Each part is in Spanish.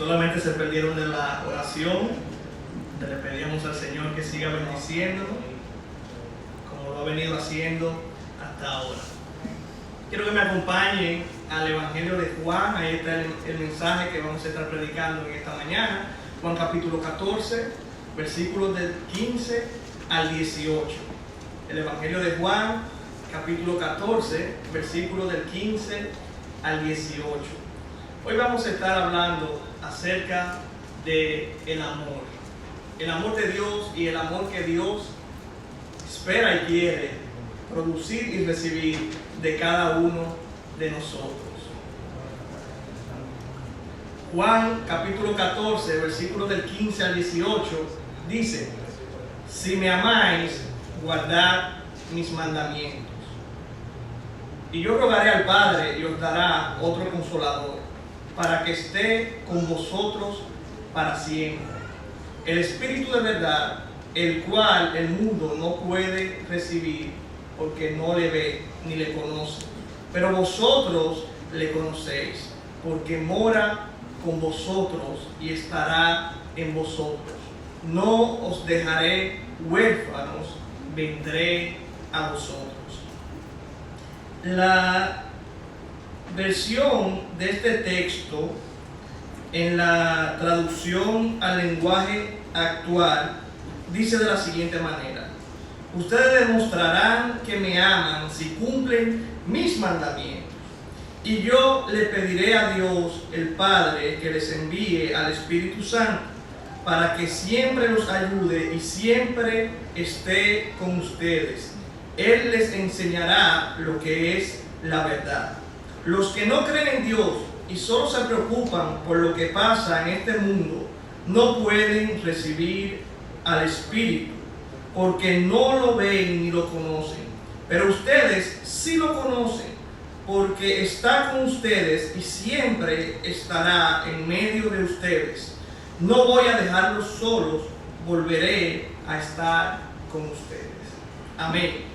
solamente se perdieron de la oración. Le pedíamos al Señor que siga bendiciéndonos como lo ha venido haciendo hasta ahora. Quiero que me acompañen al Evangelio de Juan. Ahí está el mensaje que vamos a estar predicando en esta mañana. Juan capítulo 14, versículos del 15 al 18. El Evangelio de Juan capítulo 14, versículos del 15 al 18. Hoy vamos a estar hablando acerca del amor. El amor de Dios y el amor que Dios espera y quiere producir y recibir de cada uno de nosotros. Juan capítulo 14, versículos del 15 al 18 dice: si me amáis, guardad mis mandamientos. Y yo rogaré al Padre y os dará otro consolador, para que esté con vosotros para siempre. El Espíritu de verdad, el cual el mundo no puede recibir, porque no le ve ni le conoce. Pero vosotros le conocéis, porque mora con vosotros y estará en vosotros. No os dejaré huérfanos, vendré a vosotros. La versión de este texto en la traducción al lenguaje actual dice de la siguiente manera: ustedes demostrarán que me aman si cumplen mis mandamientos. Y yo le pediré a Dios el Padre que les envíe al Espíritu Santo, para que siempre los ayude y siempre esté con ustedes. Él les enseñará lo que es la verdad. Los que no creen en Dios y solo se preocupan por lo que pasa en este mundo, no pueden recibir al Espíritu, porque no lo ven ni lo conocen. Pero ustedes sí lo conocen, porque está con ustedes y siempre estará en medio de ustedes. No voy a dejarlos solos, volveré a estar con ustedes. Amén.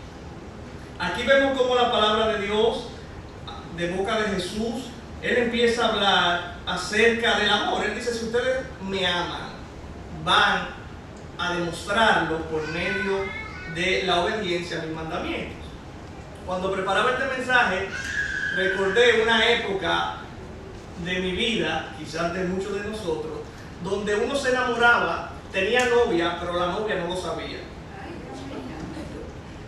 Aquí vemos cómo la palabra de Dios, de boca de Jesús, Él empieza a hablar acerca del amor. Él dice: si ustedes me aman, van a demostrarlo por medio de la obediencia a mis mandamientos. Cuando preparaba este mensaje, recordé una época de mi vida, quizás de muchos de nosotros, donde uno se enamoraba, tenía novia, pero la novia no lo sabía.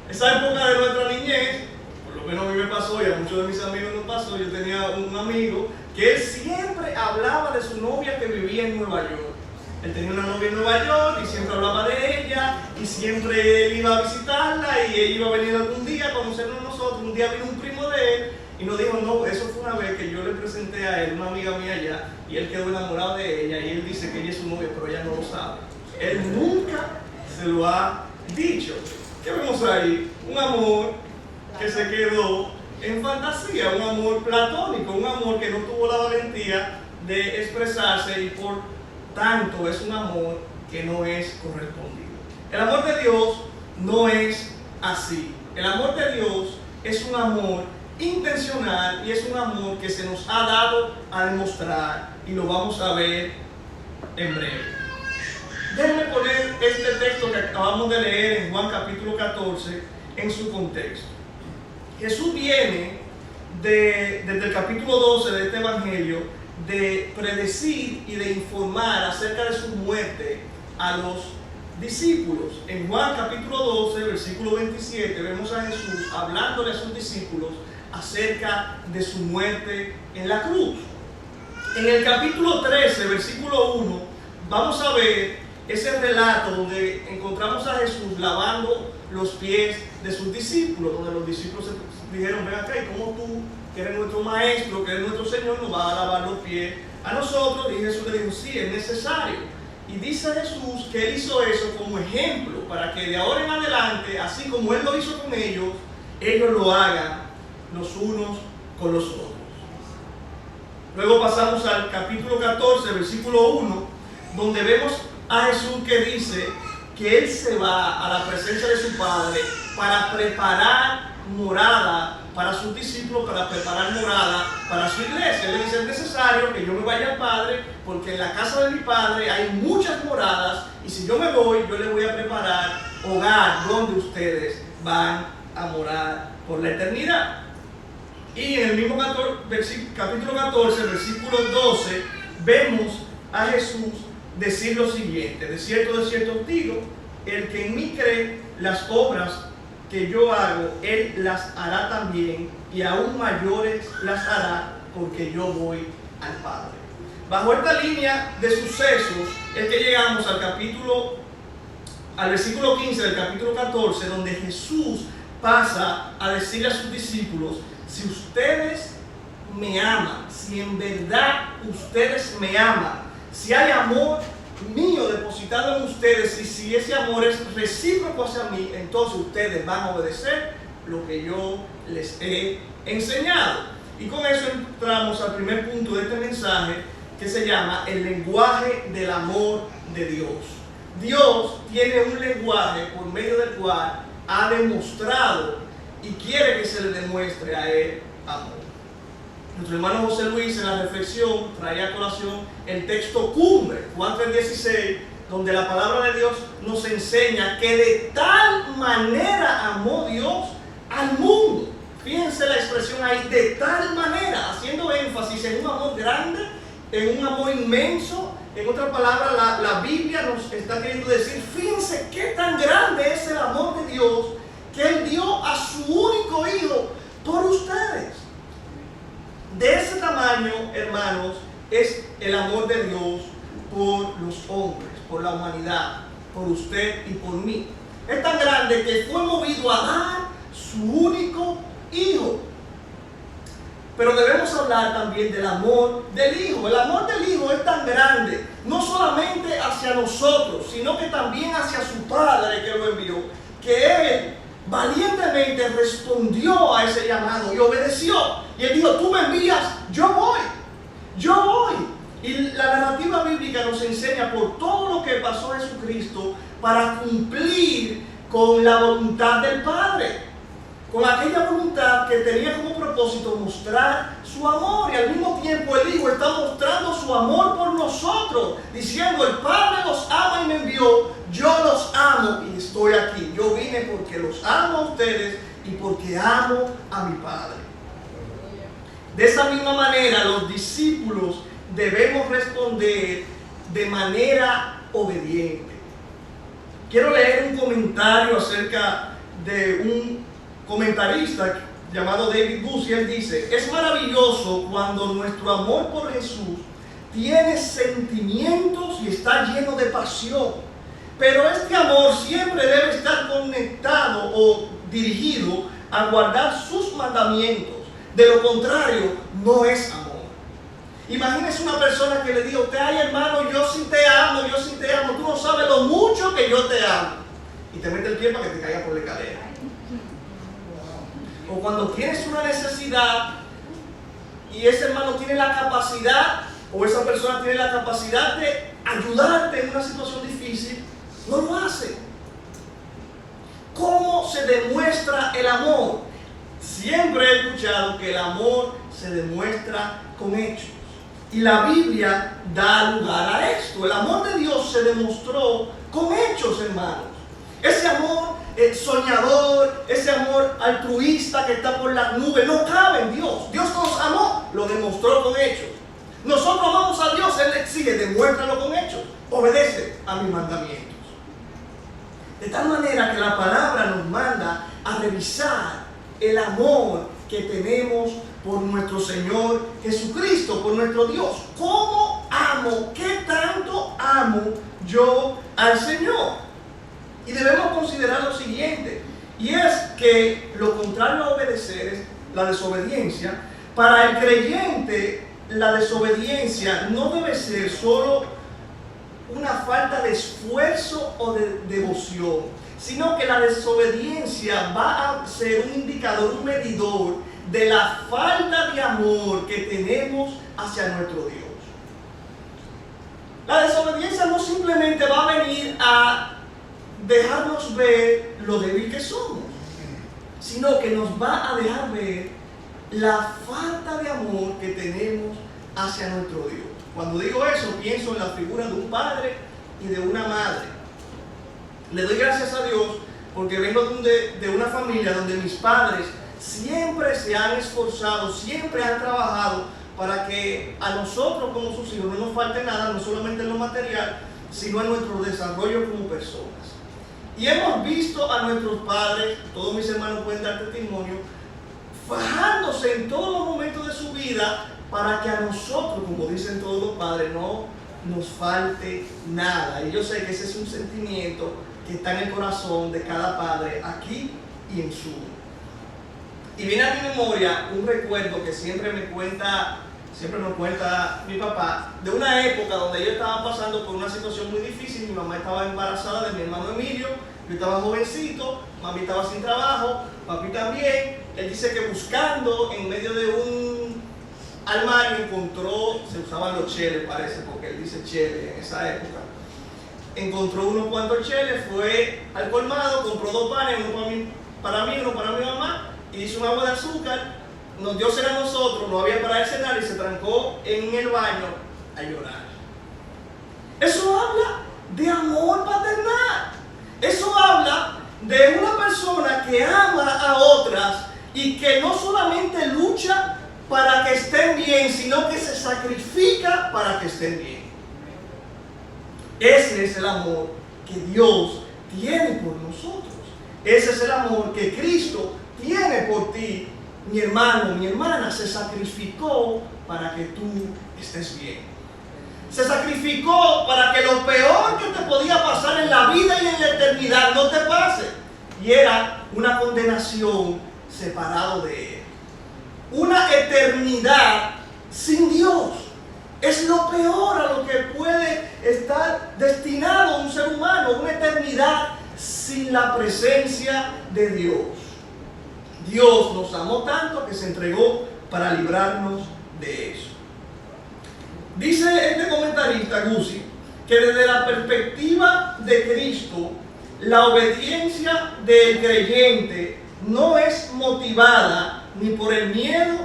Esa época de nuestra niñez, por lo menos a mí me pasó y a muchos de mis amigos nos pasó. Yo tenía un amigo que él siempre hablaba de su novia que vivía en Nueva York. Él tenía una novia en Nueva York y siempre hablaba de ella, y siempre él iba a visitarla y ella iba a venir algún día a conocernos nosotros. Un día vino un primo de él y nos dijo: no, eso fue una vez que yo le presenté a él, una amiga mía allá, y él quedó enamorado de ella, y él dice que ella es su novia, pero ella no lo sabe. Él nunca se lo ha dicho. ¿Qué vemos ahí? Un amor que se quedó en fantasía, un amor platónico, un amor que no tuvo la valentía de expresarse, y por tanto es un amor que no es correspondido. El amor de Dios no es así. El amor de Dios es un amor intencional y es un amor que se nos ha dado a demostrar, y lo vamos a ver en breve. Déjenme poner este texto que acabamos de leer en Juan capítulo 14 en su contexto. Jesús viene desde el capítulo 12 de este evangelio de predecir y de informar acerca de su muerte a los discípulos. En Juan capítulo 12, versículo 27, vemos a Jesús hablándole a sus discípulos acerca de su muerte en la cruz. En el capítulo 13, versículo 1, vamos a ver ese relato donde encontramos a Jesús lavando los pies de sus discípulos, donde los discípulos se dijeron: ven acá, ¿y cómo tú, que eres nuestro maestro, que eres nuestro Señor, nos vas a lavar los pies a nosotros? Y Jesús le dijo: sí, es necesario. Y dice Jesús que Él hizo eso como ejemplo, para que de ahora en adelante, así como Él lo hizo con ellos lo hagan los unos con los otros. Luego pasamos al capítulo 14, versículo 1, donde vemos a Jesús que dice que Él se va a la presencia de su Padre para preparar morada para sus discípulos, para preparar morada para su iglesia. Él le dice: es necesario que yo me vaya al Padre, porque en la casa de mi Padre hay muchas moradas, y si yo me voy, yo les voy a preparar hogar donde ustedes van a morar por la eternidad. Y en el mismo capítulo 14, versículo 12, vemos a Jesús decir lo siguiente: de cierto os digo, el que en mí cree, las obras que yo hago, él las hará también, y aún mayores las hará, porque yo voy al Padre. Bajo esta línea de sucesos es que llegamos al versículo 15 del capítulo 14, donde Jesús pasa a decirle a sus discípulos: si ustedes me aman, si en verdad ustedes me aman, si hay amor mío depositado en ustedes, y si ese amor es recíproco hacia mí, entonces ustedes van a obedecer lo que yo les he enseñado. Y con eso entramos al primer punto de este mensaje, que se llama el lenguaje del amor de Dios. Dios tiene un lenguaje por medio del cual ha demostrado y quiere que se le demuestre a él amor. Nuestro hermano José Luis en la reflexión traía a colación el texto cumbre, Juan 3:16, donde la palabra de Dios nos enseña que de tal manera amó Dios al mundo. Fíjense la expresión ahí, de tal manera, haciendo énfasis en un amor grande, en un amor inmenso. En otras palabras, la Biblia nos está queriendo decir: fíjense qué tan grande es el amor de Dios, que Él dio a su único Hijo por ustedes. De ese tamaño, hermanos, es el amor de Dios por los hombres, por la humanidad, por usted y por mí. Es tan grande que fue movido a dar su único Hijo. Pero debemos hablar también del amor del Hijo. El amor del Hijo es tan grande, no solamente hacia nosotros, sino que también hacia su Padre que lo envió, que Él valientemente respondió a ese llamado y obedeció. Y Él dijo: tú me envías, yo voy, yo voy. Y la narrativa bíblica nos enseña por todo lo que pasó Jesucristo para cumplir con la voluntad del Padre, con aquella voluntad que tenía como propósito mostrar su amor. Y al mismo tiempo el Hijo está mostrando su amor por nosotros, diciendo: el Padre los ama y me envió, yo los amo y estoy aquí. Yo vine porque los amo a ustedes y porque amo a mi Padre. De esa misma manera, los discípulos debemos responder de manera obediente. Quiero leer un comentario acerca de un comentarista llamado David Bussy. Él dice: es maravilloso cuando nuestro amor por Jesús tiene sentimientos y está lleno de pasión, pero este amor siempre debe estar conectado o dirigido a guardar sus mandamientos. De lo contrario, no es amor. Imagínese una persona que le diga a usted: ay, hermano, yo sí te amo, tú no sabes lo mucho que yo te amo, y te mete el pie para que te caiga por la escalera. O cuando tienes una necesidad y ese hermano tiene la capacidad, o esa persona tiene la capacidad de ayudarte en una situación difícil, no lo hace. ¿Cómo se demuestra el amor? Siempre he escuchado que el amor se demuestra con hechos. Y la Biblia da lugar a esto. El amor de Dios se demostró con hechos, hermanos. Ese amor soñador, ese amor altruista que está por las nubes, no cabe en Dios. Dios nos amó, lo demostró con hechos. Nosotros amamos a Dios, Él exige: demuéstralo con hechos, obedece a mis mandamientos. De tal manera que la palabra nos manda a revisar el amor que tenemos por nuestro Señor Jesucristo, por nuestro Dios. ¿Cómo amo? ¿Qué tanto amo yo al Señor? Y debemos considerar lo siguiente, y es que lo contrario a obedecer es la desobediencia. Para el creyente, la desobediencia no debe ser solo una falta de esfuerzo o de devoción, sino que la desobediencia va a ser un indicador, un medidor de la falta de amor que tenemos hacia nuestro Dios. La desobediencia no simplemente va a venir a dejarnos ver lo débil que somos. sino que nos va a dejar ver la falta de amor que tenemos hacia nuestro Dios. Cuando digo eso, pienso en la figura de un padre y de una madre. Le doy gracias a Dios porque vengo de una familia donde mis padres siempre se han esforzado, siempre han trabajado para que a nosotros como sus hijos no nos falte nada, no solamente en lo material, sino en nuestro desarrollo como personas. Y hemos visto a nuestros padres, todos mis hermanos pueden dar testimonio, fajándose en todos los momentos de su vida para que a nosotros, como dicen todos los padres, no nos falte nada. Y yo sé que ese es un sentimiento que está en el corazón de cada padre aquí y en su. Y viene a mi memoria un recuerdo que siempre nos cuenta mi papá, de una época donde yo estaba pasando por una situación muy difícil. Mi mamá estaba embarazada de mi hermano Emilio, yo estaba jovencito, mami estaba sin trabajo, papi también. Él dice que buscando en medio de un armario encontró, se usaban los cheles parece, porque él dice cheles en esa época. Encontró unos cuantos cheles, fue al colmado, compró 2 panes, uno para mí, uno para mi mamá, y hizo un agua de azúcar, nos dio cena a nosotros, no había para él cenar y se trancó en el baño a llorar. Eso habla de amor paternal. Eso habla de una persona que ama a otras y que no solamente lucha para que estén bien, sino que se sacrifica para que estén bien. Ese es el amor que Dios tiene por nosotros. Ese es el amor que Cristo tiene por ti, mi hermano, mi hermana. Se sacrificó para que tú estés bien. Se sacrificó para que lo peor que te podía pasar en la vida y en la eternidad no te pase. Y era una condenación separado de Él. Una eternidad sin Dios. Es lo peor a lo que puede estar destinado un ser humano. Una eternidad sin la presencia de Dios. Dios nos amó tanto que se entregó para librarnos de eso. Dice este comentarista, Guzzi, que desde la perspectiva de Cristo, la obediencia del creyente no es motivada ni por el miedo,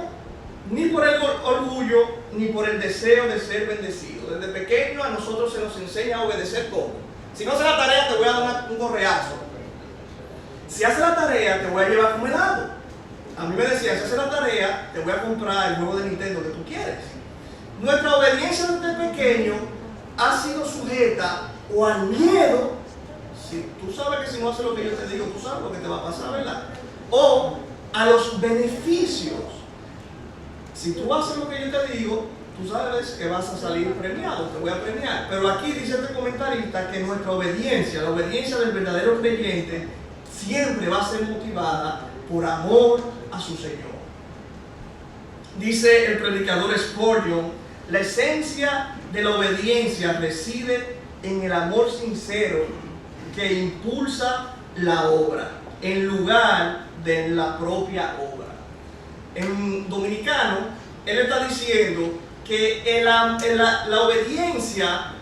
ni por el orgullo, ni por el deseo de ser bendecido. Desde pequeño a nosotros se nos enseña a obedecer todo. Si no haces la tarea te voy a dar un correazo. Si haces la tarea te voy a llevar como helado. A mí me decían, si haces la tarea te voy a comprar el juego de Nintendo que tú quieres. Nuestra obediencia desde pequeño ha sido sujeta o al miedo. Si tú sabes que si no haces lo que yo te digo, tú sabes lo que te va a pasar, ¿verdad? O a los beneficios. Si tú haces lo que yo te digo, tú sabes que vas a salir premiado, te voy a premiar. Pero aquí dice este comentarista que nuestra obediencia, la obediencia del verdadero creyente, siempre va a ser motivada por amor a su Señor. Dice el predicador Spurgeon, la esencia de la obediencia reside en el amor sincero que impulsa la obra, en lugar de la propia obra. En dominicano, él está diciendo que la obediencia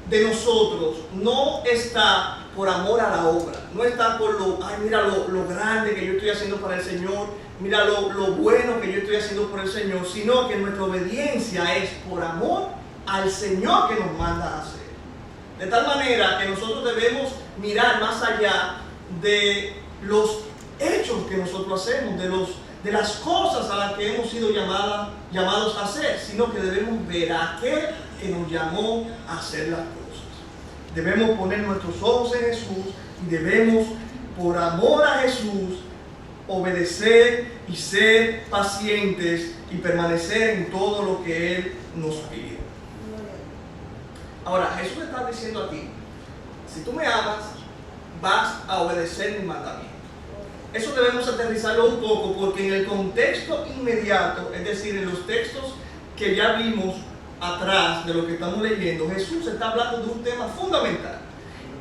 de nosotros no está por amor a la obra, no está por mira lo grande que yo estoy haciendo para el Señor, mira lo bueno que yo estoy haciendo por el Señor, sino que nuestra obediencia es por amor al Señor que nos manda a hacer. De tal manera que nosotros debemos mirar más allá de los hechos que nosotros hacemos, de las cosas a las que hemos sido llamados a hacer, sino que debemos ver a aquel que nos llamó a hacer las cosas. Debemos poner nuestros ojos en Jesús y debemos, por amor a Jesús, obedecer y ser pacientes y permanecer en todo lo que Él nos pide. Ahora, Jesús le está diciendo a ti, si tú me amas, vas a obedecer mi mandamiento. Eso debemos aterrizarlo un poco porque en el contexto inmediato, es decir, en los textos que ya vimos atrás de lo que estamos leyendo, Jesús está hablando de un tema fundamental.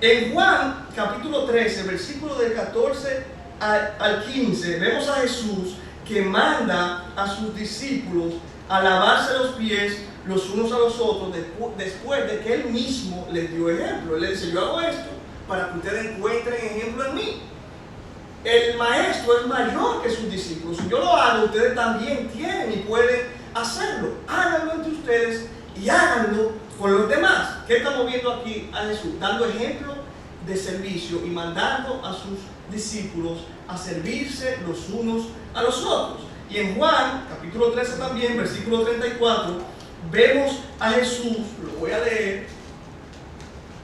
En Juan capítulo 13, versículo del 14 al 15, vemos a Jesús que manda a sus discípulos a lavarse los pies los unos a los otros después de que Él mismo les dio ejemplo. Él les dice, yo hago esto para que ustedes encuentren ejemplo en mí. el maestro es mayor que sus discípulos. Si yo lo hago, ustedes también tienen y pueden hacerlo. Háganlo entre ustedes y háganlo con los demás. ¿Qué estamos viendo aquí a Jesús? Dando ejemplo de servicio y mandando a sus discípulos a servirse los unos a los otros. Y en Juan, capítulo 13 también, versículo 34, vemos a Jesús, lo voy a leer,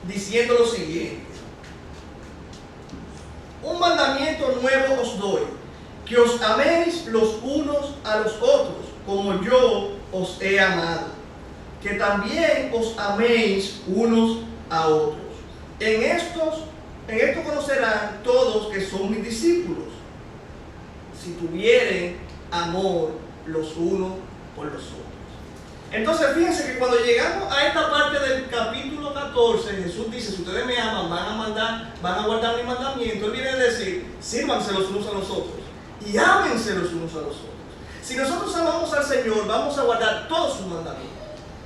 diciendo lo siguiente: un mandamiento nuevo os doy, que os améis los unos a los otros, como yo os he amado, que también os améis unos a otros. En esto conocerán todos que son mis discípulos, si tuvieren amor los unos por los otros. Entonces fíjense que cuando llegamos a esta parte del capítulo 14, Jesús dice: si ustedes me aman, van a guardar mi mandamiento. Él viene a decir: sírvanse los unos a los otros y ámense los unos a los otros. Si nosotros amamos al Señor, vamos a guardar todos sus mandamientos.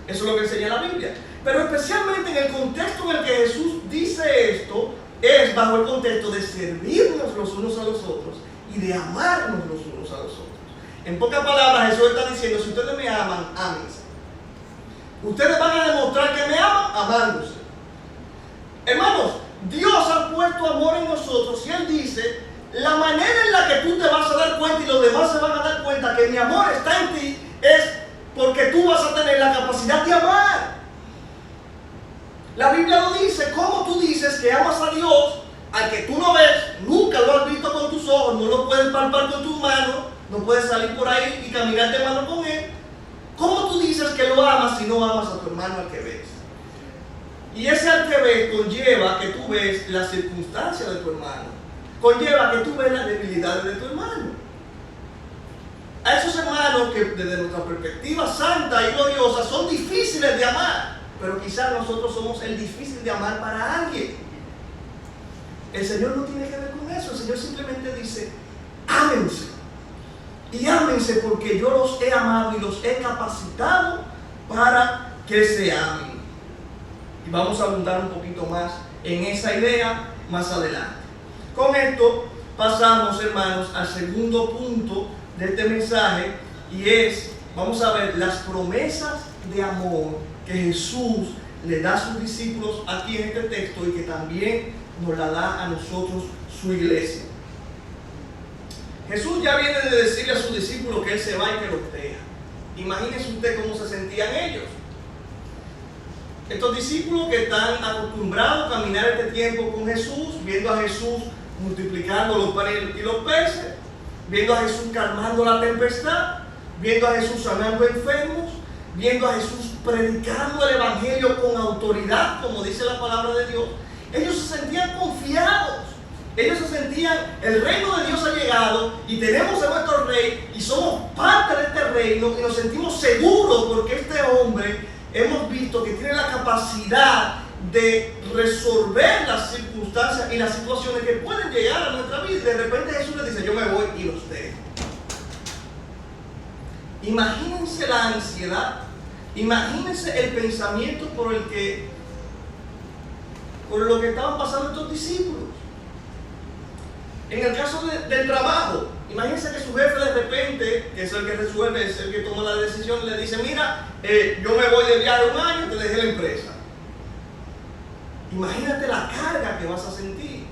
Eso es lo que enseña la Biblia. Pero especialmente en el contexto en el que Jesús dice esto, es bajo el contexto de servirnos los unos a los otros y de amarnos los unos a los otros. En pocas palabras, Jesús está diciendo: si ustedes me aman, ámense. Ustedes van a demostrar que me aman amándose. Hermanos, Dios ha puesto amor en nosotros y Él dice: la manera en la que tú te vas a dar cuenta y los demás se van a dar cuenta que mi amor está en ti es porque tú vas a tener la capacidad de amar. La Biblia lo dice. ¿Cómo tú dices que amas a Dios al que tú no ves, nunca lo has visto con tus ojos, no lo puedes palpar con tus manos, no puedes salir por ahí y caminar de mano con Él? ¿Cómo tú dices que lo amas si no amas a tu hermano al que ves? Y ese al que ves conlleva que tú ves las circunstancias de tu hermano, conlleva que tú ves las debilidades de tu hermano. A esos hermanos que desde nuestra perspectiva santa y gloriosa son difíciles de amar, pero quizás nosotros somos el difícil de amar para alguien. El Señor no tiene que ver con eso. El Señor simplemente dice: ámense. Y ámense porque yo los he amado y los he capacitado para que se amen. Y vamos a abundar un poquito más en esa idea más adelante. Con esto pasamos, hermanos, al segundo punto de este mensaje, y es, vamos a ver las promesas de amor que Jesús le da a sus discípulos aquí en este texto y que también nos la da a nosotros, su iglesia. Jesús ya viene de decirle a sus discípulos que Él se va y que los deja. Imagínense usted cómo se sentían ellos. Estos discípulos que están acostumbrados a caminar este tiempo con Jesús, viendo a Jesús multiplicando los panes y los peces, viendo a Jesús calmando la tempestad, viendo a Jesús sanando enfermos, viendo a Jesús predicando el Evangelio con autoridad, como dice la palabra de Dios. Ellos se sentían confiados. Ellos se sentían: el reino de Dios ha llegado y tenemos a nuestro rey y somos parte de este reino y nos sentimos seguros porque este hombre hemos visto que tiene la capacidad de resolver las circunstancias y las situaciones que pueden llegar a nuestra vida. Y de repente Jesús les dice: yo me voy y los dejo. Imagínense la ansiedad, imagínense el pensamiento por lo que estaban pasando estos discípulos. En el caso del trabajo, imagínense que su jefe de repente, que es el que resuelve, es el que toma la decisión, le dice: mira, yo me voy de viaje un año, te dejé la empresa. Imagínate la carga que vas a sentir.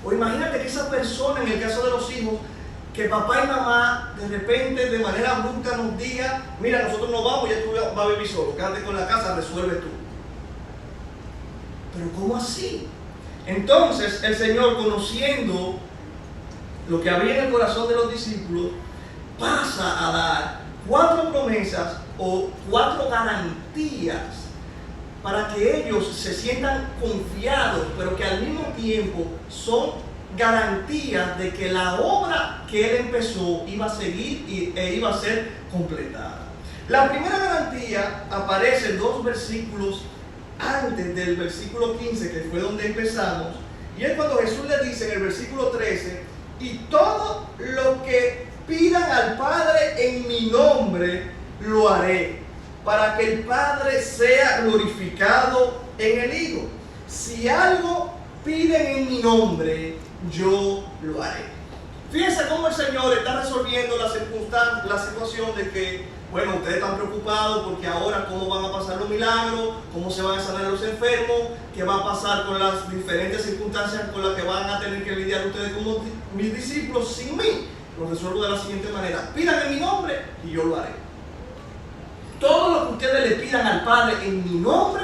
O imagínate que esa persona, en el caso de los hijos, que papá y mamá de repente, de manera abrupta, nos diga: mira, nosotros no vamos, ya tú vas a vivir solo, quédate con la casa, resuelve tú. Pero ¿cómo así? Entonces el Señor, conociendo lo que había en el corazón de los discípulos, pasa a dar 4 promesas o 4 garantías para que ellos se sientan confiados, pero que al mismo tiempo son garantías de que la obra que Él empezó iba a seguir e iba a ser completada. La primera garantía aparece 2 versículos antes del versículo 15, que fue donde empezamos, y es cuando Jesús le dice en el versículo 13: y todo lo que pidan al Padre en mi nombre lo haré, para que el Padre sea glorificado en el Hijo. Si algo piden en mi nombre, yo lo haré. Fíjense cómo el Señor está resolviendo la situación de que, bueno, ustedes están preocupados porque ahora cómo van a pasar los milagros, cómo se van a sanar los enfermos, qué va a pasar con las diferentes circunstancias con las que van a tener que lidiar ustedes como mis discípulos sin mí. Lo resuelvo de la siguiente manera: pidan en mi nombre y yo lo haré. Todo lo que ustedes le pidan al Padre en mi nombre,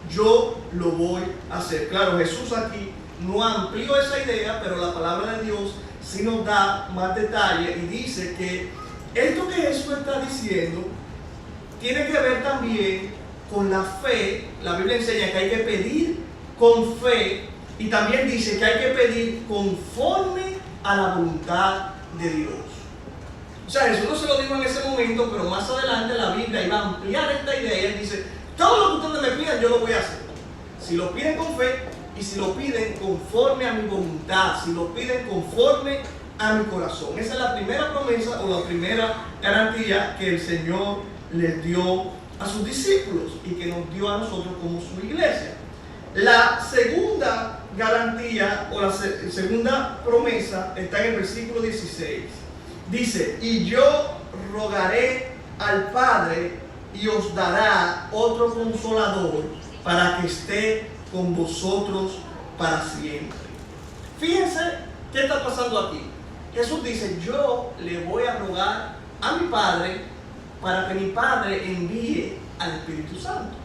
yo lo voy a hacer. Claro, Jesús aquí no amplió esa idea, pero la palabra de Dios sí nos da más detalle y dice que esto que Jesús está diciendo tiene que ver también con la fe. La Biblia enseña que hay que pedir con fe y también dice que hay que pedir conforme a la voluntad de Dios. O sea, Jesús no se lo dijo en ese momento, pero más adelante la Biblia iba a ampliar esta idea y él dice: todo lo que ustedes me pidan yo lo voy a hacer. Si lo piden con fe y si lo piden conforme a mi voluntad, si lo piden conforme a mi corazón. Esa es la primera promesa o la primera garantía que el Señor les dio a sus discípulos y que nos dio a nosotros como su iglesia. La segunda garantía o la segunda promesa está en el versículo 16. Dice: y yo rogaré al Padre y os dará otro consolador para que esté con vosotros para siempre. Fíjense qué está pasando aquí. Jesús dice: yo le voy a rogar a mi Padre para que mi Padre envíe al Espíritu Santo.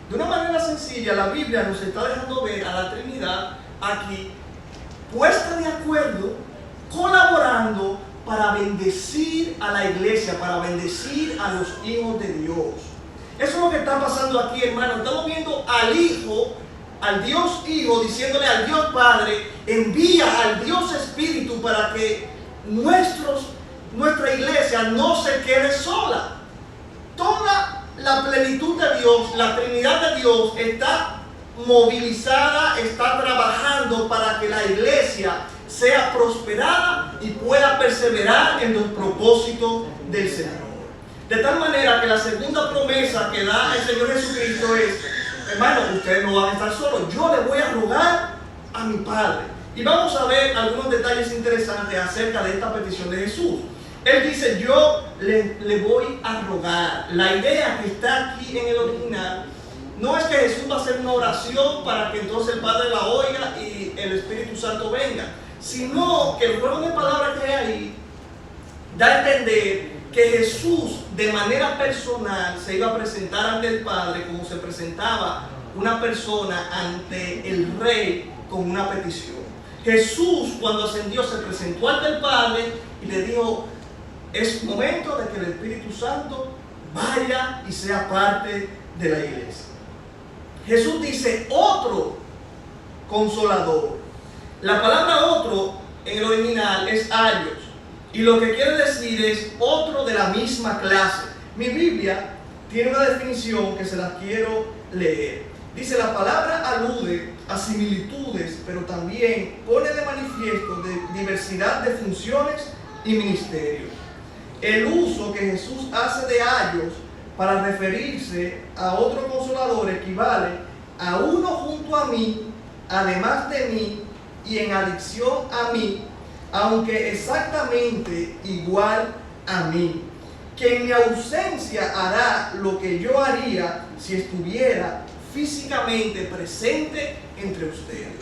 De una manera sencilla, la Biblia nos está dejando ver a la Trinidad aquí puesta de acuerdo, colaborando para bendecir a la iglesia, para bendecir a los hijos de Dios. Eso es lo que está pasando aquí, hermano. Estamos viendo al Hijo, al Dios Hijo, diciéndole al Dios Padre: envía al Dios Espíritu para que nuestra iglesia no se quede sola. Toda la plenitud de Dios, la Trinidad de Dios está movilizada, está trabajando para que la iglesia sea prosperada y pueda perseverar en los propósitos del Señor. De tal manera que la segunda promesa que da el Señor Jesucristo es: hermano, ustedes no van a estar solos, yo les voy a rogar a mi Padre. Y vamos a ver algunos detalles interesantes acerca de esta petición de Jesús. Él dice: yo le voy a rogar. La idea que está aquí en el original no es que Jesús va a hacer una oración para que entonces el Padre la oiga y el Espíritu Santo venga, sino que el juego de palabras que hay ahí da a entender que Jesús de manera personal se iba a presentar ante el Padre como se presentaba una persona ante el Rey con una petición. Jesús, cuando ascendió, se presentó ante el Padre y le dijo: es momento de que el Espíritu Santo vaya y sea parte de la iglesia. Jesús dice: otro consolador. La palabra otro en el original es aios, y lo que quiere decir es otro de la misma clase. Mi Biblia tiene una definición que se la quiero leer. Dice: la palabra alude a similitudes, pero también pone de manifiesto de diversidad de funciones y ministerios. El uso que Jesús hace de aios para referirse a otro consolador equivale a uno junto a mí, además de mí y en adición a mí, aunque exactamente igual a mí, que en mi ausencia hará lo que yo haría si estuviera físicamente presente entre ustedes.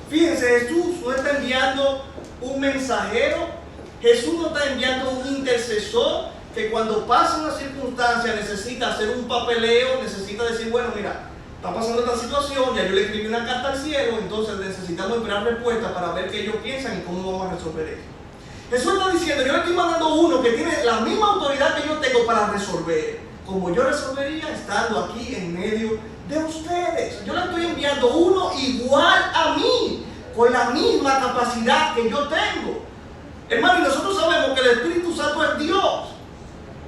Fíjense, Jesús no está enviando un mensajero, Jesús no está enviando un intercesor que cuando pasa una circunstancia necesita hacer un papeleo, necesita decir: bueno, mira, está pasando esta situación, ya yo le escribí una carta al cielo, entonces necesitamos esperar respuesta para ver qué ellos piensan y cómo vamos a resolver esto. Jesús está diciendo: yo le estoy mandando uno que tiene la misma autoridad que yo tengo para resolver, como yo resolvería estando aquí en medio de ustedes. Yo le estoy enviando uno igual a mí, con la misma capacidad que yo tengo. Hermano, y nosotros sabemos que el Espíritu Santo es Dios.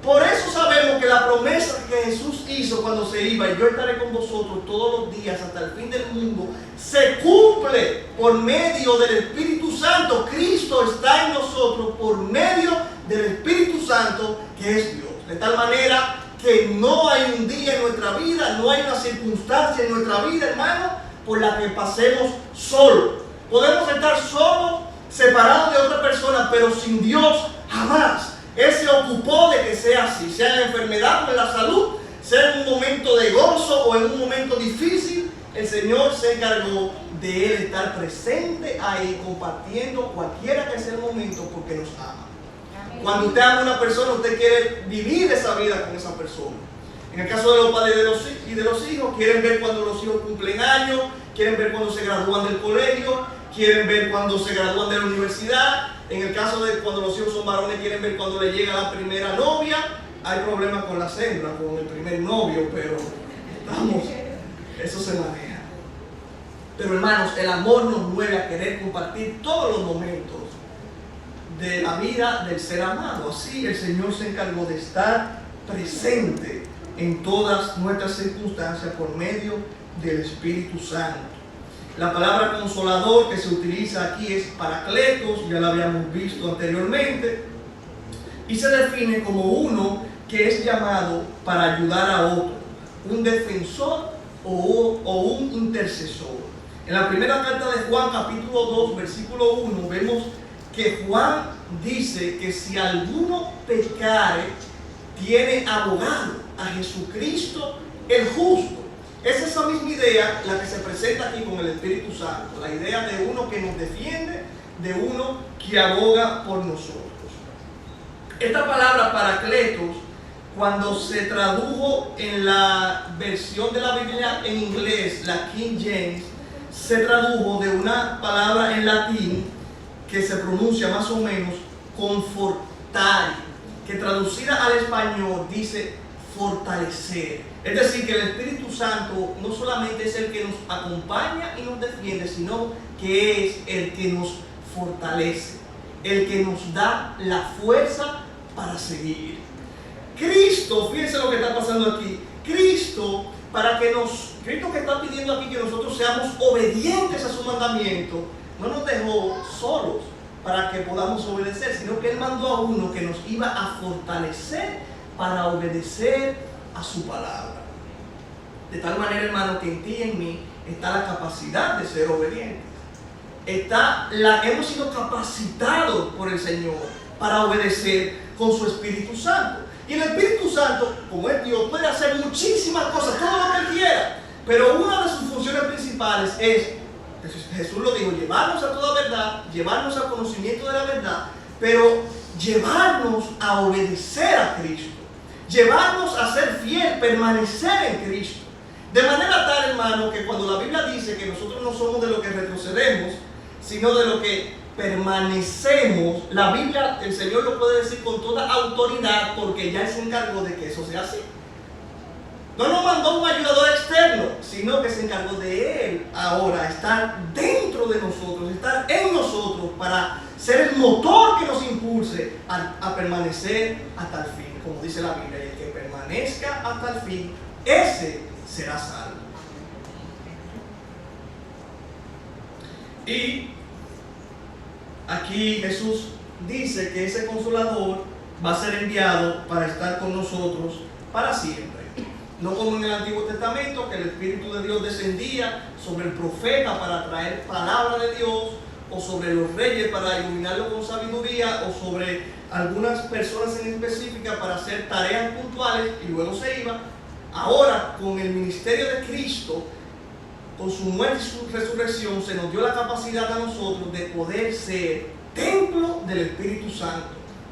Por eso sabemos que la promesa que Jesús hizo cuando se iba: y yo estaré con vosotros todos los días hasta el fin del mundo, se cumple por medio del Espíritu Santo. Cristo está en nosotros por medio del Espíritu Santo, que es Dios. De tal manera que no hay un día en nuestra vida, no hay una circunstancia en nuestra vida, hermano, por la que pasemos solos. Podemos estar solos separado de otra persona, pero sin Dios jamás. Él se ocupó de que sea así, sea en la enfermedad o en la salud, sea en un momento de gozo o en un momento difícil. El Señor se encargó de Él estar presente ahí, compartiendo cualquiera que sea el momento, porque nos ama. Cuando usted ama a una persona, usted quiere vivir esa vida con esa persona. En el caso de los padres y de los hijos, quieren ver cuando los hijos cumplen años, quieren ver cuando se gradúan del colegio, quieren ver cuando se gradúan de la universidad. En el caso de cuando los hijos son varones, quieren ver cuando le llega la primera novia. Hay problemas con las hembras, con el primer novio, pero eso se maneja. Pero hermanos, el amor nos mueve a querer compartir todos los momentos de la vida del ser amado. Así el Señor se encargó de estar presente en todas nuestras circunstancias por medio del Espíritu Santo. La palabra consolador que se utiliza aquí es paracletos, ya la habíamos visto anteriormente, y se define como uno que es llamado para ayudar a otro, un defensor o un intercesor. En la primera carta de Juan, capítulo 2, versículo 1, vemos que Juan dice que si alguno pecare, tiene abogado a Jesucristo el justo. Es esa misma idea la que se presenta aquí con el Espíritu Santo, la idea de uno que nos defiende, de uno que aboga por nosotros. Esta palabra paracletos, cuando se tradujo en la versión de la Biblia en inglés, la King James, se tradujo de una palabra en latín que se pronuncia más o menos confortare, que traducida al español dice fortalecer. Es decir, que el Espíritu Santo no solamente es el que nos acompaña y nos defiende, sino que es el que nos fortalece, el que nos da la fuerza para seguir. Cristo, fíjense lo que está pasando aquí. Cristo que está pidiendo aquí que nosotros seamos obedientes a su mandamiento, no nos dejó solos para que podamos obedecer, sino que Él mandó a uno que nos iba a fortalecer para obedecer a su palabra. De tal manera, hermano, que en ti y en mí está la capacidad de ser obedientes. Hemos sido capacitados por el Señor para obedecer con su Espíritu Santo. Y el Espíritu Santo, como es Dios, puede hacer muchísimas cosas, todo lo que Él quiera. Pero una de sus funciones principales es, Jesús lo dijo, llevarnos a toda verdad, llevarnos al conocimiento de la verdad, pero llevarnos a obedecer a Cristo, llevarnos a ser fiel, permanecer en Cristo. De manera tal, hermano, que cuando la Biblia dice que nosotros no somos de lo que retrocedemos, sino de lo que permanecemos, la Biblia, el Señor lo puede decir con toda autoridad, porque ya Él se encargó de que eso sea así. No nos mandó un ayudador externo, sino que se encargó de Él ahora estar dentro de nosotros, estar en nosotros para ser el motor que nos impulse a permanecer hasta el fin, como dice la Biblia. Y el que permanezca hasta el fin, ese será salvo. Y aquí Jesús dice que ese consolador va a ser enviado para estar con nosotros para siempre. No como en el Antiguo Testamento, que el Espíritu de Dios descendía sobre el profeta para traer palabra de Dios, o sobre los reyes para iluminarlo con sabiduría, o sobre algunas personas en específica para hacer tareas puntuales y luego se iba. Ahora, con el ministerio de Cristo, con su muerte y su resurrección, se nos dio la capacidad a nosotros de poder ser templo del Espíritu Santo.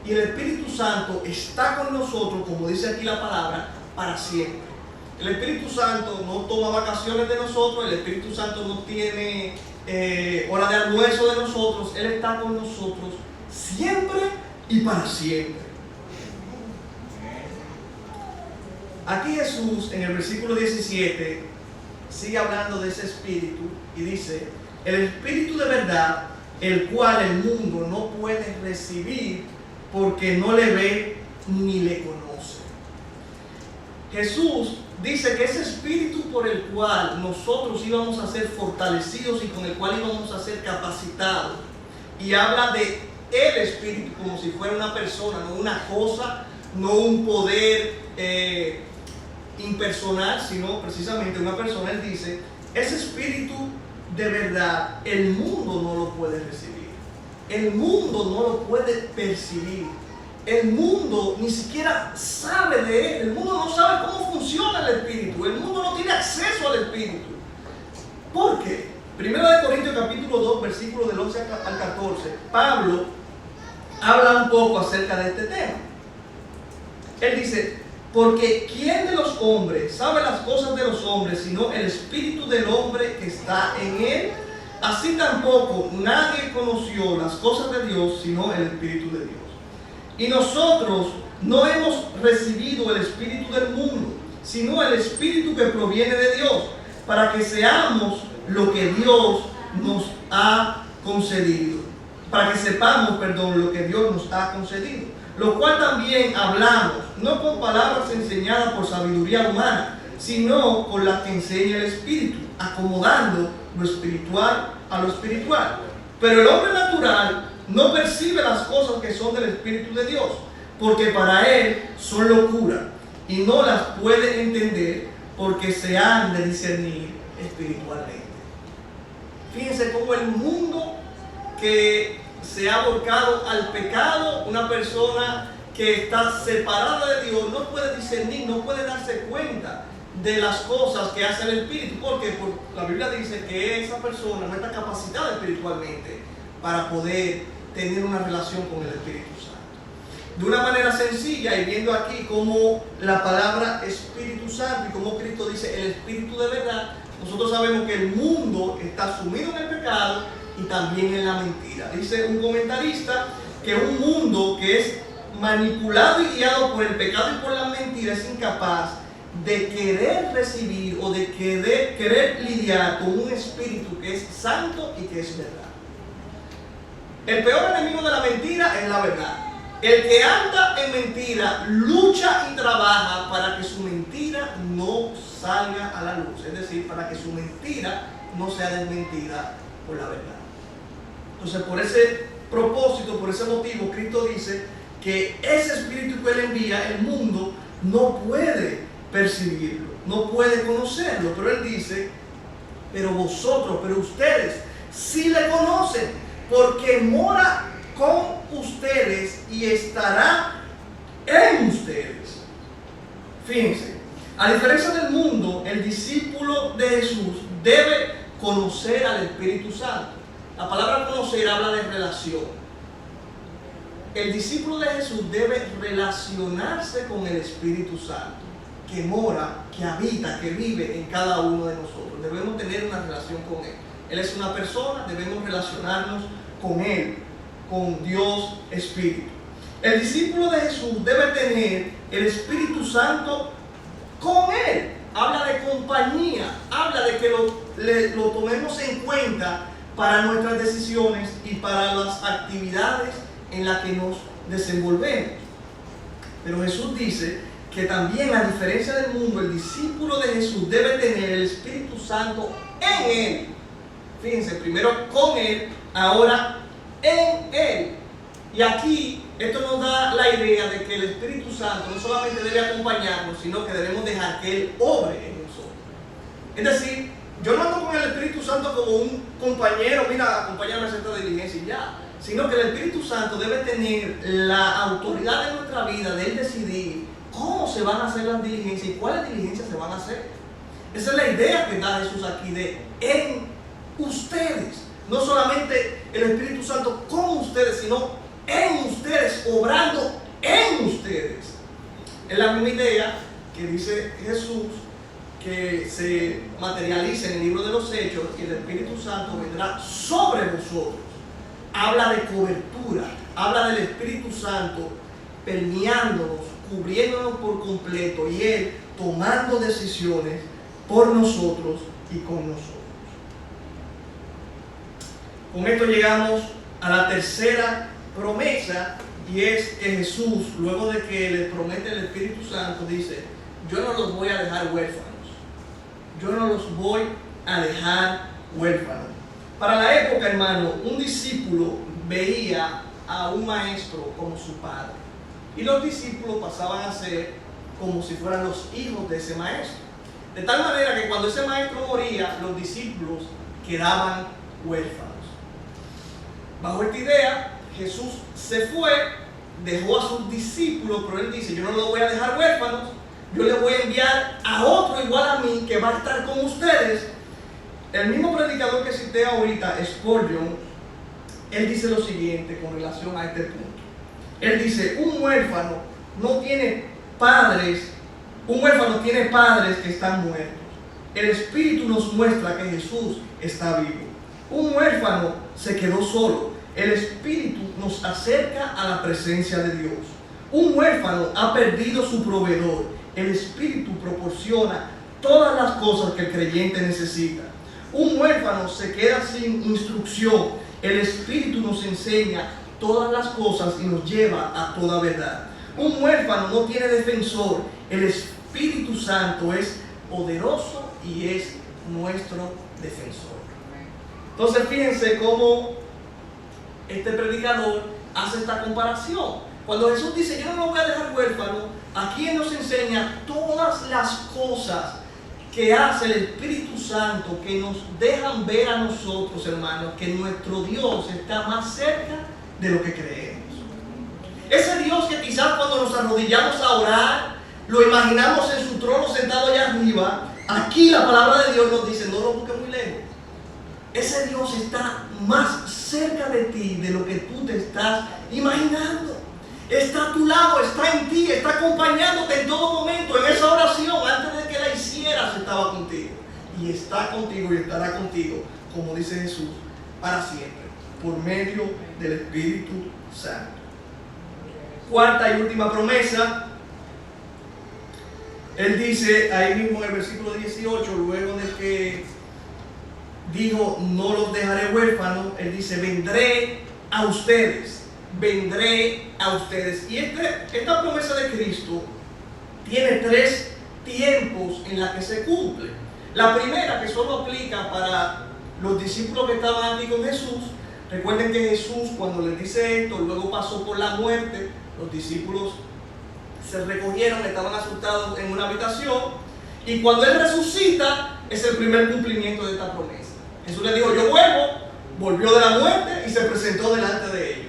Y el Espíritu Santo está con nosotros, como dice aquí la palabra, para siempre. El Espíritu Santo no toma vacaciones de nosotros, el Espíritu Santo no tiene hora de almuerzo de nosotros. Él está con nosotros siempre y para siempre. Aquí Jesús, en el versículo 17, sigue hablando de ese Espíritu y dice: el Espíritu de verdad, el cual el mundo no puede recibir porque no le ve ni le conoce. Jesús dice que ese Espíritu por el cual nosotros íbamos a ser fortalecidos y con el cual íbamos a ser capacitados, y habla de el Espíritu como si fuera una persona, no una cosa, no un poder impersonal, sino precisamente una persona. Él dice: ese Espíritu de verdad el mundo no lo puede recibir. el mundo no lo puede percibir. El mundo ni siquiera sabe de él. El mundo no sabe cómo funciona el Espíritu. El mundo no tiene acceso al Espíritu. ¿Por qué? Primero de Corintios capítulo 2, versículos del 11 al 14, Pablo habla un poco acerca de este tema. Él dice, porque ¿quién de los hombres sabe las cosas de los hombres, sino el espíritu del hombre que está en él? Así tampoco nadie conoció las cosas de Dios, sino el Espíritu de Dios. Y nosotros no hemos recibido el espíritu del mundo, sino el Espíritu que proviene de Dios, para que seamos lo que Dios nos ha concedido. Para que sepamos, lo que Dios nos ha concedido. Lo cual también hablamos, no con palabras enseñadas por sabiduría humana, sino con las que enseña el Espíritu, acomodando lo espiritual a lo espiritual. Pero el hombre natural no percibe las cosas que son del Espíritu de Dios, porque para él son locura, y no las puede entender, porque se han de discernir espiritualmente. Fíjense cómo el mundo que se ha volcado al pecado, una persona que está separada de Dios, no puede discernir, no puede darse cuenta de las cosas que hace el Espíritu. Porque la Biblia dice que esa persona no está capacitada espiritualmente para poder tener una relación con el Espíritu Santo. De una manera sencilla, y viendo aquí cómo la palabra Espíritu Santo y cómo Cristo dice el Espíritu de verdad, nosotros sabemos que el mundo está sumido en el pecado y también en la mentira. Dice un comentarista que un mundo que es manipulado y guiado por el pecado y por la mentira es incapaz de querer recibir o de querer lidiar con un espíritu que es santo y que es verdad. El peor enemigo de la mentira es la verdad. El que anda en mentira lucha y trabaja para que su mentira no salga a la luz, es decir, para que su mentira no sea desmentida por la verdad. Entonces, por ese propósito, por ese motivo, Cristo dice que ese espíritu que Él envía, el mundo no puede percibirlo, no puede conocerlo, pero Él dice, pero vosotros, pero ustedes sí le conocen, porque mora con ustedes y estará en ustedes. Fíjense, a diferencia del mundo, el discípulo de Jesús debe conocer al Espíritu Santo. La palabra conocer habla de relación. El discípulo de Jesús debe relacionarse con el Espíritu Santo, que mora, que habita, que vive en cada uno de nosotros. Debemos tener una relación con Él. Él es una persona, debemos relacionarnos con Él, con Dios Espíritu. El discípulo de Jesús debe tener el Espíritu Santo con Él. Habla de compañía, habla de que lo tomemos en cuenta para nuestras decisiones y para las actividades en las que nos desenvolvemos. Pero Jesús dice que también, a diferencia del mundo, el discípulo de Jesús debe tener el Espíritu Santo en Él. Fíjense, primero con Él, ahora en Él. Y aquí esto nos da la idea de que el Espíritu Santo no solamente debe acompañarnos, sino que debemos dejar que Él obre en nosotros. Es decir, yo no ando con el Espíritu Santo como un compañero, mira, acompáñame a hacer esta diligencia y ya. Sino que el Espíritu Santo debe tener la autoridad en nuestra vida de Él decidir cómo se van a hacer las diligencias y cuáles diligencias se van a hacer. Esa es la idea que da Jesús aquí de en ustedes. No solamente el Espíritu Santo con ustedes, sino en ustedes, obrando en ustedes. Es la misma idea que dice Jesús, que se materializa en el libro de los Hechos, y el Espíritu Santo vendrá sobre vosotros. Habla de cobertura, habla del Espíritu Santo permeándonos, cubriéndonos por completo, y Él tomando decisiones por nosotros y con nosotros. Con esto llegamos a la tercera promesa, y es que Jesús, luego de que le promete el Espíritu Santo, dice: yo no los voy a dejar huérfanos. Yo no los voy a dejar huérfanos. Para la época, hermano, un discípulo veía a un maestro como su padre, y los discípulos pasaban a ser como si fueran los hijos de ese maestro. De tal manera que cuando ese maestro moría, los discípulos quedaban huérfanos. Bajo esta idea, Jesús se fue, dejó a sus discípulos, pero él dice, yo no los voy a dejar huérfanos, yo les voy a enviar a otro igual a mí que va a estar con ustedes. El mismo predicador que cité ahorita, Spurgeon, él dice lo siguiente con relación a este punto. Él dice, un huérfano tiene padres que están muertos. El Espíritu nos muestra que Jesús está vivo. Un huérfano se quedó solo. El Espíritu nos acerca a la presencia de Dios. Un huérfano ha perdido su proveedor. El Espíritu proporciona todas las cosas que el creyente necesita. Un huérfano se queda sin instrucción. El Espíritu nos enseña todas las cosas y nos lleva a toda verdad. Un huérfano no tiene defensor. El Espíritu Santo es poderoso y es nuestro defensor. Entonces fíjense cómo este predicador hace esta comparación. Cuando Jesús dice, yo no lo voy a dejar huérfano, aquí Él nos enseña todas las cosas que hace el Espíritu Santo, que nos dejan ver a nosotros, hermanos, que nuestro Dios está más cerca de lo que creemos. Ese Dios que quizás cuando nos arrodillamos a orar, lo imaginamos en su trono sentado allá arriba. Aquí la palabra de Dios nos dice, no lo busques muy lejos. Ese Dios está más cerca de ti de lo que tú te estás imaginando. Está a tu lado, está en ti, está acompañándote en todo momento. En esa oración, antes de que la hicieras, estaba contigo. Y está contigo y estará contigo, como dice Jesús, para siempre, por medio del Espíritu Santo. Cuarta y última promesa. Él dice ahí mismo en el versículo 18, luego de que dijo, no los dejaré huérfanos, Él dice, vendré a ustedes. Vendré a ustedes. Y esta promesa de Cristo tiene 3 tiempos en la que se cumple. La primera, que solo aplica para los discípulos que estaban aquí con Jesús. Recuerden que Jesús, cuando les dice esto, luego pasó por la muerte. Los discípulos se recogieron, estaban asustados en una habitación. Y cuando Él resucita, es el primer cumplimiento de esta promesa. Jesús le dijo, yo vuelvo, volvió de la muerte y se presentó delante de ellos.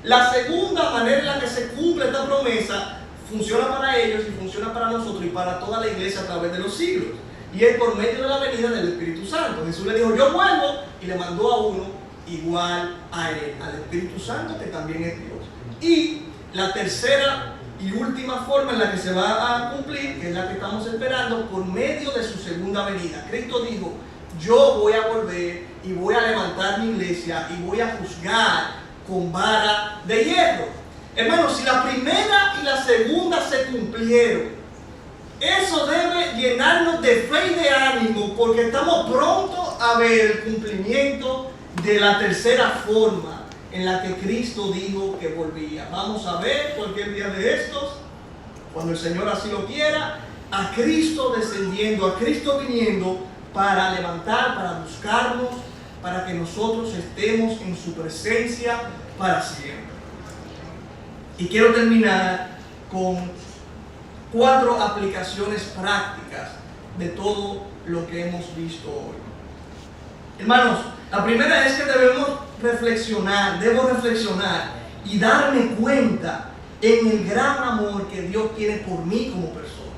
La segunda manera en la que se cumple esta promesa funciona para ellos y funciona para nosotros y para toda la iglesia a través de los siglos. Y es por medio de la venida del Espíritu Santo. Jesús le dijo, yo vuelvo, y le mandó a uno igual a Él, al Espíritu Santo, que también es Dios. Y la tercera y última forma en la que se va a cumplir, que es la que estamos esperando, por medio de su segunda venida. Cristo dijo, yo voy a volver y voy a levantar mi iglesia y voy a juzgar con vara de hierro. Hermanos, si la primera y la segunda se cumplieron, eso debe llenarnos de fe y de ánimo, porque estamos prontos a ver el cumplimiento de la tercera forma en la que Cristo dijo que volvía. Vamos a ver cualquier día de estos, cuando el Señor así lo quiera, a Cristo descendiendo, a Cristo viniendo para levantar, para buscarnos, para que nosotros estemos en su presencia para siempre. Y quiero terminar con 4 aplicaciones prácticas de todo lo que hemos visto hoy. Hermanos, la primera es que debo reflexionar y darme cuenta en el gran amor que Dios tiene por mí como persona,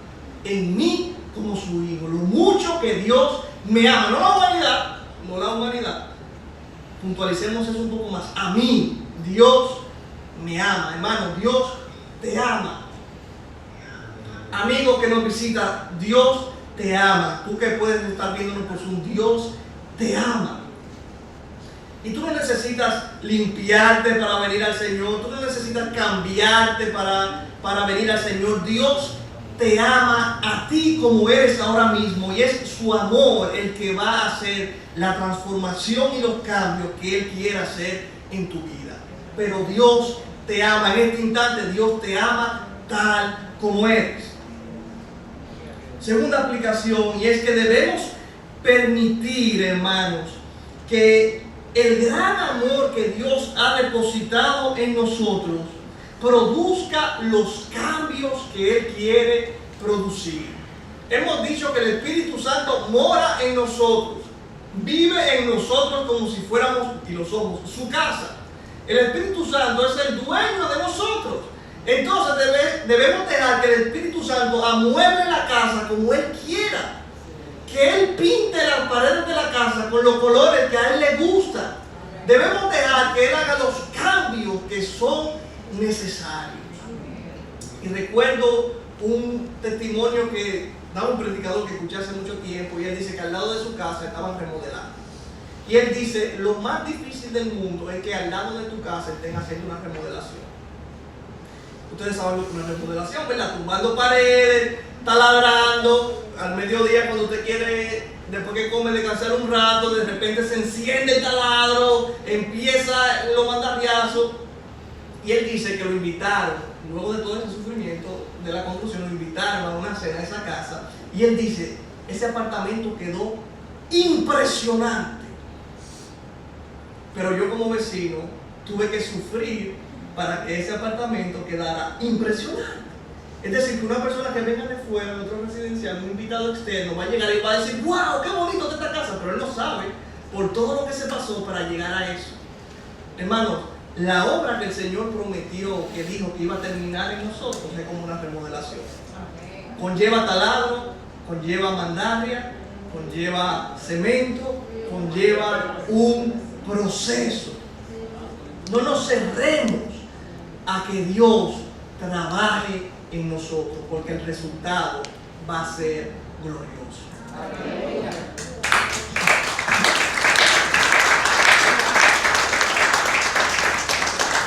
en mí como su hijo, lo mucho que Dios me ama, no la humanidad. Puntualicemos eso un poco más. A mí, Dios me ama, hermano, Dios te ama. Amigo que nos visita, Dios te ama. Tú que puedes estar viéndonos por Zoom, Dios te ama. Y tú no necesitas limpiarte para venir al Señor, tú no necesitas cambiarte para venir al Señor. Dios te ama a ti como eres ahora mismo, y es su amor el que va a hacer la transformación y los cambios que Él quiere hacer en tu vida. Pero Dios te ama, en este instante Dios te ama tal como eres. Segunda aplicación, y es que debemos permitir, hermanos, que el gran amor que Dios ha depositado en nosotros produzca los cambios que Él quiere producir. Hemos dicho que el Espíritu Santo mora en nosotros. vive en nosotros como si fuéramos, y lo somos, su casa. El Espíritu Santo es el dueño de nosotros. Entonces debemos dejar que el Espíritu Santo amueble la casa como Él quiera. Que Él pinte las paredes de la casa con los colores que a Él le gustan. Debemos dejar que Él haga los cambios que son necesarios. Y recuerdo un testimonio que daba un predicador que escuché hace mucho tiempo, y él dice que al lado de su casa estaban remodelando. Y él dice, lo más difícil del mundo es que al lado de tu casa estén haciendo una remodelación. Ustedes saben lo que es una remodelación, ¿verdad? Tumbando paredes, taladrando, al mediodía cuando usted quiere, después que come, descansar un rato, de repente se enciende el taladro, empieza los mandarriazos. Y él dice que lo invitaron, luego de todo ese sufrimiento de la construcción, lo invitaron a una cena a esa casa. Y él dice, ese apartamento quedó impresionante. Pero yo como vecino tuve que sufrir para que ese apartamento quedara impresionante. Es decir, que una persona que venga de fuera, de otro residencial, un invitado externo, va a llegar y va a decir, wow, qué bonito está esta casa, pero él no sabe por todo lo que se pasó para llegar a eso. Hermanos, la obra que el Señor prometió, que dijo que iba a terminar en nosotros, es como una remodelación. Conlleva taladro, conlleva mandarria, conlleva cemento, conlleva un proceso. No nos cerremos a que Dios trabaje en nosotros, porque el resultado va a ser glorioso. Amén.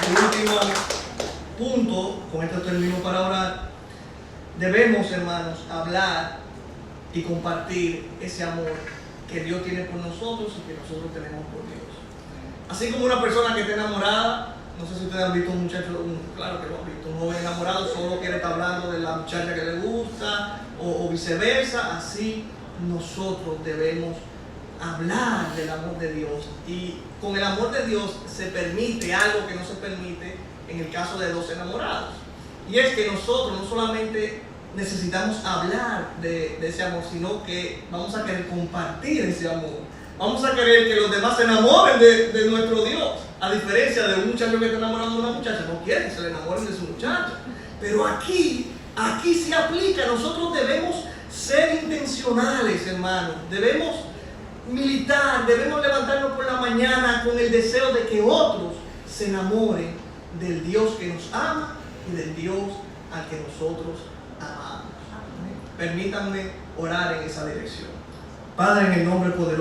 El último punto, con esto termino para orar. Debemos, hermanos, hablar y compartir ese amor que Dios tiene por nosotros y que nosotros tenemos por Dios. Así como una persona que está enamorada, no sé si ustedes han visto un muchacho, claro que lo han visto, un joven enamorado solo quiere estar hablando de la muchacha que le gusta, o viceversa. Así nosotros debemos hablar del amor de Dios, y con el amor de Dios se permite algo que no se permite en el caso de dos enamorados, y es que nosotros no solamente necesitamos hablar de ese amor, sino que vamos a querer compartir ese amor. Vamos a querer que los demás se enamoren de nuestro Dios, a diferencia de un muchacho que está enamorado de una muchacha. No quieren que se le enamoren de su muchacha, pero aquí sí aplica. Nosotros debemos ser intencionales, hermanos. Debemos militar, debemos levantarnos por la mañana con el deseo de que otros se enamoren del Dios que nos ama y del Dios al que nosotros amamos. Permítanme orar en esa dirección. Padre, en el nombre poderoso